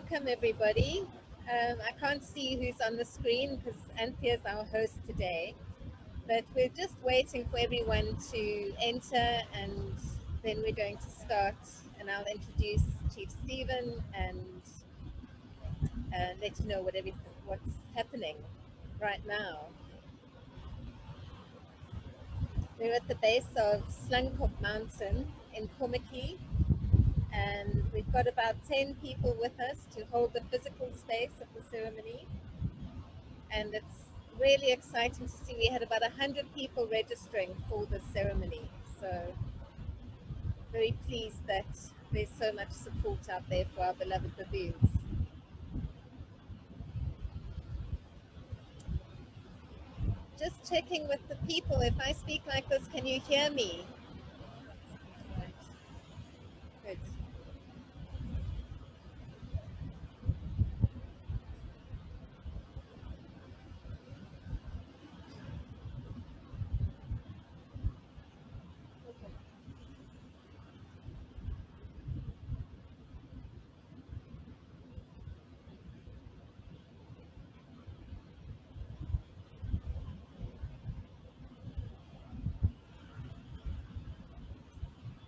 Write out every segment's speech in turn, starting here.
Welcome everybody. I can't see who's on the screen because Anthea is our host today, but we're just waiting for everyone to enter and then we're going to start and I'll introduce Chief Stephen and let you know what's happening right now. We're at the base of Slangkop Mountain in Komaki, and we've got about 10 people with us to hold the physical space of the ceremony. And it's really exciting to see. We had about 100 people registering for this ceremony. So very pleased that there's so much support out there for our beloved baboons. Just checking with the people. If I speak like this, can you hear me? Good.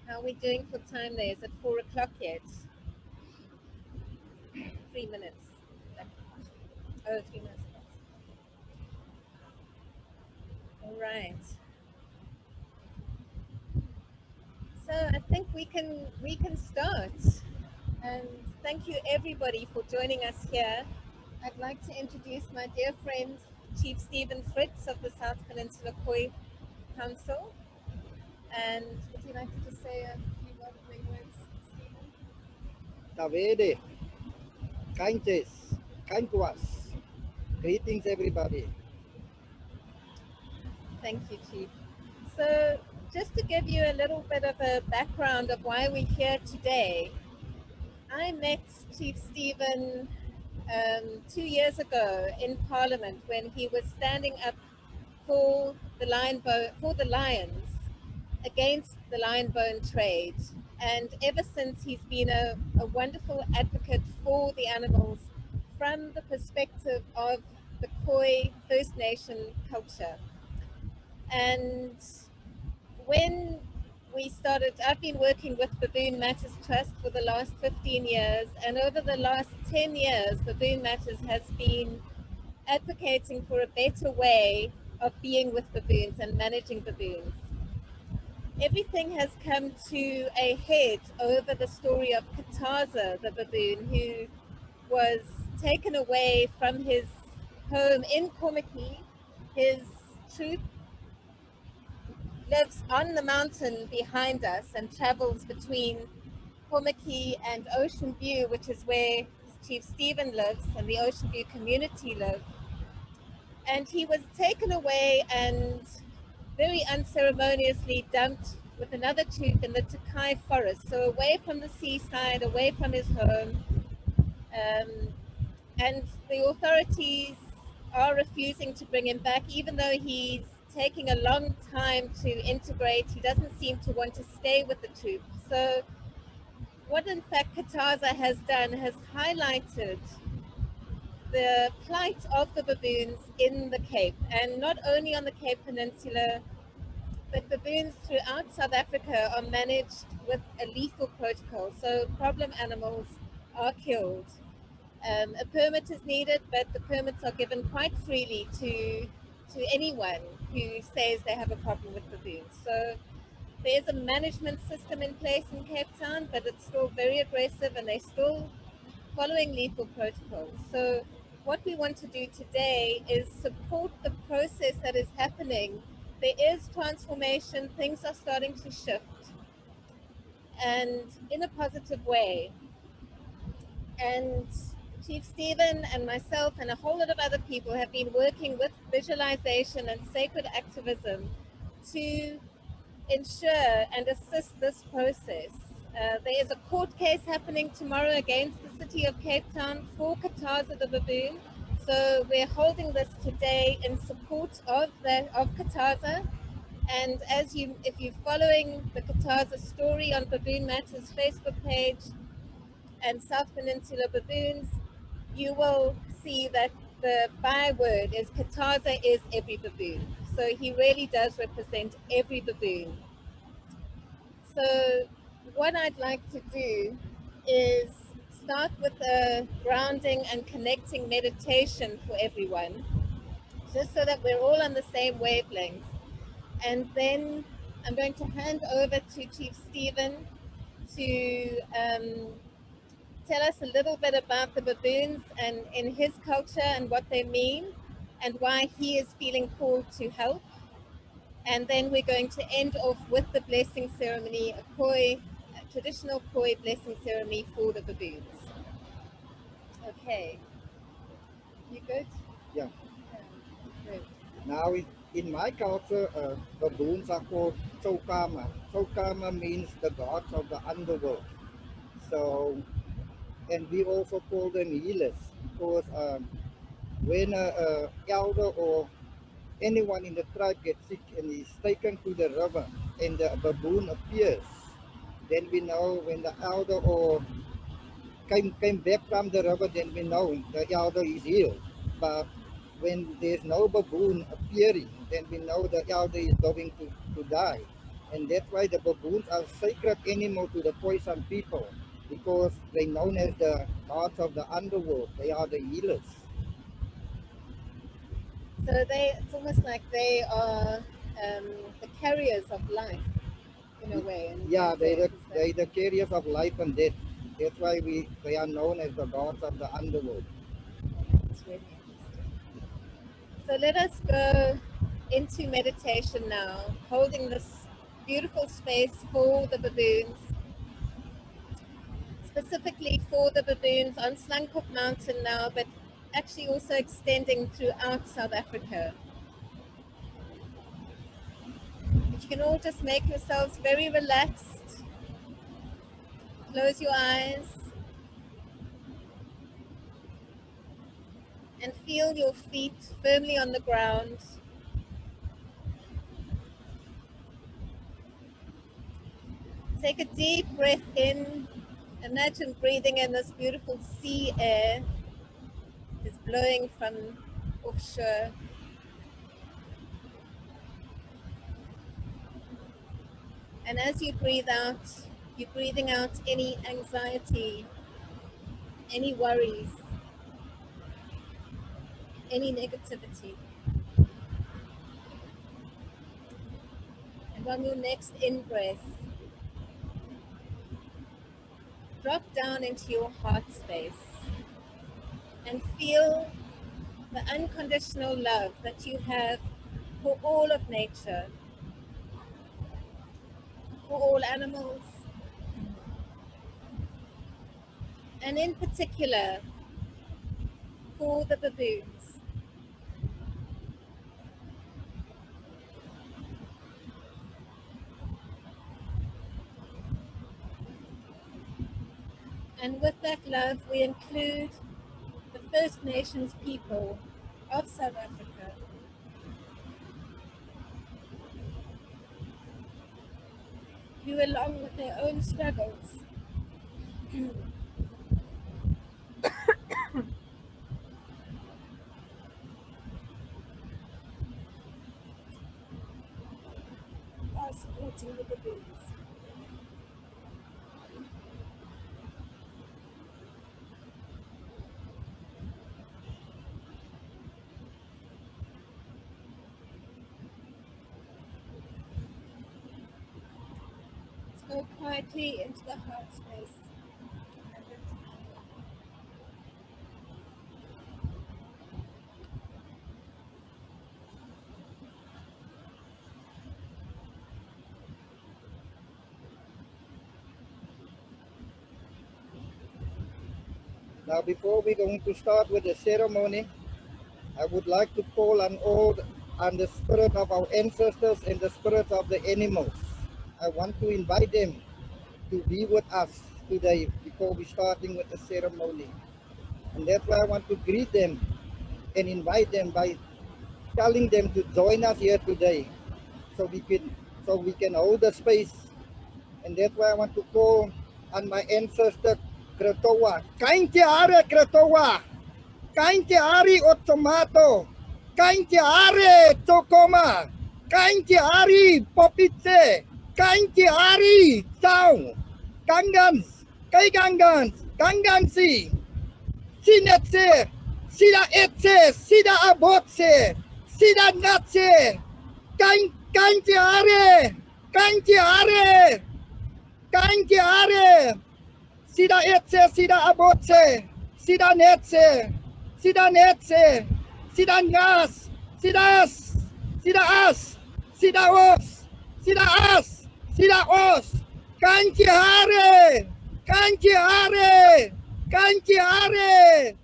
How are we doing for time there? Is it 4 o'clock yet? 3 minutes. Oh, 3 minutes. All right. So I think we can start. And thank you everybody for joining us here. I'd like to introduce my dear friend, Chief Stephen Fritz of the South Peninsula Khoi Council. And would you like to just say a few welcoming words, Stephen? Tavede, kind to us. Greetings, everybody. Thank you, Chief. So just to give you a little bit of a background of why we're here today, I met Chief Stephen 2 years ago in Parliament when he was standing up for the lions against the lion bone trade. And ever since, he's been a wonderful advocate for the animals from the perspective of the Khoi First Nation culture. And when I've been working with Baboon Matters Trust for the last 15 years, and over the last 10 years, Baboon Matters has been advocating for a better way of being with baboons and managing baboons. Everything has come to a head over the story of Kataza, the baboon, who was taken away from his home in Komaki. His troop lives on the mountain behind us and travels between Komaki and Ocean View, which is where Chief Stephen lives and the Ocean View community live. And he was taken away and very unceremoniously dumped with another troop in the Takai forest, so away from the seaside, away from his home. And the authorities are refusing to bring him back, even though he's taking a long time to integrate. He doesn't seem to want to stay with the troop. So what in fact Kataza has done has highlighted the plight of the baboons in the Cape, and not only on the Cape Peninsula, but baboons throughout South Africa are managed with a lethal protocol. So problem animals are killed. A permit is needed, but the permits are given quite freely to anyone who says they have a problem with baboons. So there's a management system in place in Cape Town, but it's still very aggressive and they're still following lethal protocols. So what we want to do today is support the process that is happening. There is transformation, things are starting to shift, and in a positive way. And Chief Stephen and myself and a whole lot of other people have been working with visualization and sacred activism to ensure and assist this process. There is a court case happening tomorrow against the city of Cape Town for Kataza the baboon. So we're holding this today in support of Kataza. And if you're following the Kataza story on Baboon Matters Facebook page, and South Peninsula baboons, you will see that the byword is Kataza is every baboon. So he really does represent every baboon. So what I'd like to do is start with a grounding and connecting meditation for everyone, just so that we're all on the same wavelength. And then I'm going to hand over to Chief Stephen to tell us a little bit about the baboons and in his culture and what they mean and why he is feeling called to help. And then we're going to end off with the blessing ceremony, a traditional Khoi blessing ceremony for the baboons. Okay, you good? Yeah. Good. Now, in my culture, baboons are called Chokama. Chokama means the gods of the underworld. So, and we also call them healers because when a elder or anyone in the tribe gets sick and is taken to the river and the baboon appears, then we know when the elder or came back from the river, then we know the elder is healed. But when there's no baboon appearing, then we know the elder is going to die. And that's why the baboons are sacred animal to the Khoisan people, because they're known as the gods of the underworld. They are the healers. So it's almost like they are the carriers of life in a way. Yeah, And death. they're the carriers of life and death. That's why they are known as the gods of the underworld. It's really interesting. So let us go into meditation now, holding this beautiful space for the baboons, specifically for the baboons on Slangkop Mountain now, but actually also extending throughout South Africa. If you can all just make yourselves very relaxed, close your eyes, and feel your feet firmly on the ground. Take a deep breath in. Imagine breathing in this beautiful sea air is blowing from offshore. And as you breathe out, you're breathing out any anxiety, any worries, any negativity. And on your next in-breath, drop down into your heart space and feel the unconditional love that you have for all of nature, for all animals, and in particular for the baboons. And with that love, we include the First Nations people of South Africa, who, along with their own struggles, are supporting the baboons. Let's go quietly into the heart space. Now, before we're going to start with the ceremony, I would like to call on the spirit of our ancestors and the spirits of the animals. I want to invite them to be with us today before we starting with the ceremony. And that's why I want to greet them and invite them by telling them to join us here today so we can hold the space. And that's why I want to call on my ancestor Kretoa. Kainti are kretoa. Kainti ari otomato. Kainti are tokoma. Kainti ari popitse. Kainti ari tau. Gangans. Kai gangans. Gangansi. Sinetse. Sida etse. Sida abotse. Sida natse. Kainti are. Kainti are. Kainti are. Sida etse. Sida abotse. Sida netse. Sida netse. Sida ngas. Sida as. Sida as. Sida os. Sida as. Sida os. Kanji hare. Kanji hare. Kanji hare.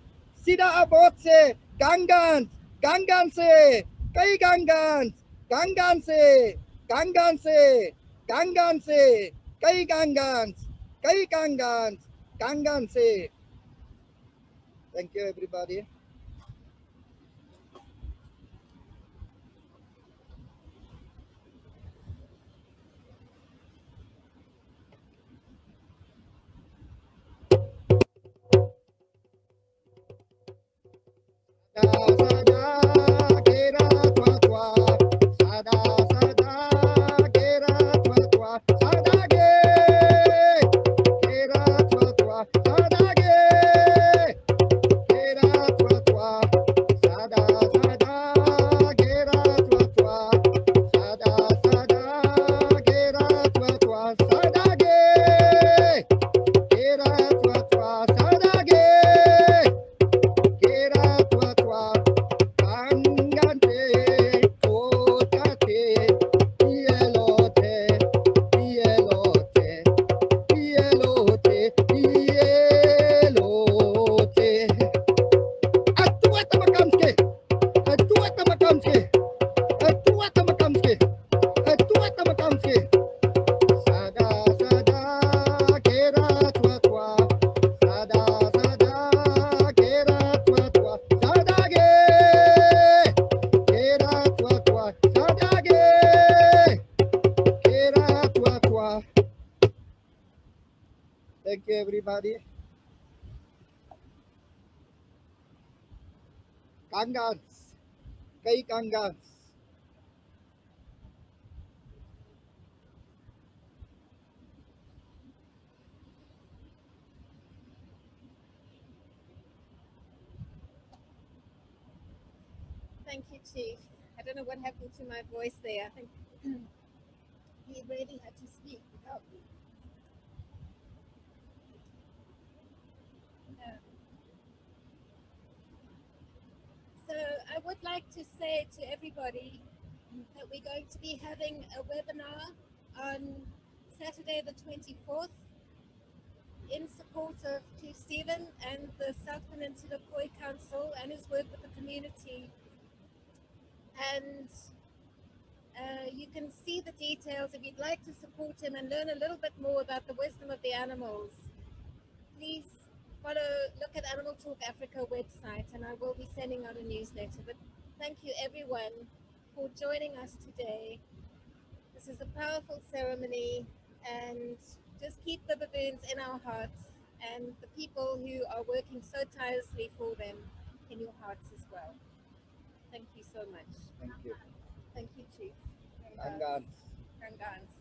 Sida abotse. Gangans. Ganganse. Kai gangans. Ganganse. Ganganse. Ganganse. Kai gangans. Kai gangans. Ganganse. Thank you, everybody. Sada kera tua tua, sada kera tua tua, sada kera tua tua, sada kera tua tua, sada kera tua tua, sada kera tua tua, sada kera tua tua, sada kera tua tua, kangante, kotate, ielote, ielote, ielote, ielote. Atuata makamske, atuata makamske, atuata makamske, atuata makamske. Sada kera tua tua, sada kera tua tua, sada kera tua tua, sada kera tua tua. Thank you, everybody. Kangans, kai kangans. Thank you, Chief. I don't know what happened to my voice there. I think he really had to speak. Oh. Yeah. So I would like to say to everybody that we're going to be having a webinar on Saturday the 24th in support of Chief Stephen and the South Peninsula Khoi Council and his work with the community. And you can see the details if you'd like to support him and learn a little bit more about the wisdom of the animals. Please look at Animal Talk Africa website, and I will be sending out a newsletter. But thank you everyone for joining us today. This is a powerful ceremony, and just keep the baboons in our hearts and the people who are working so tirelessly for them in your hearts as well. Thank you so much. Thank you. Thank you, Chief. Kangans. Kangans.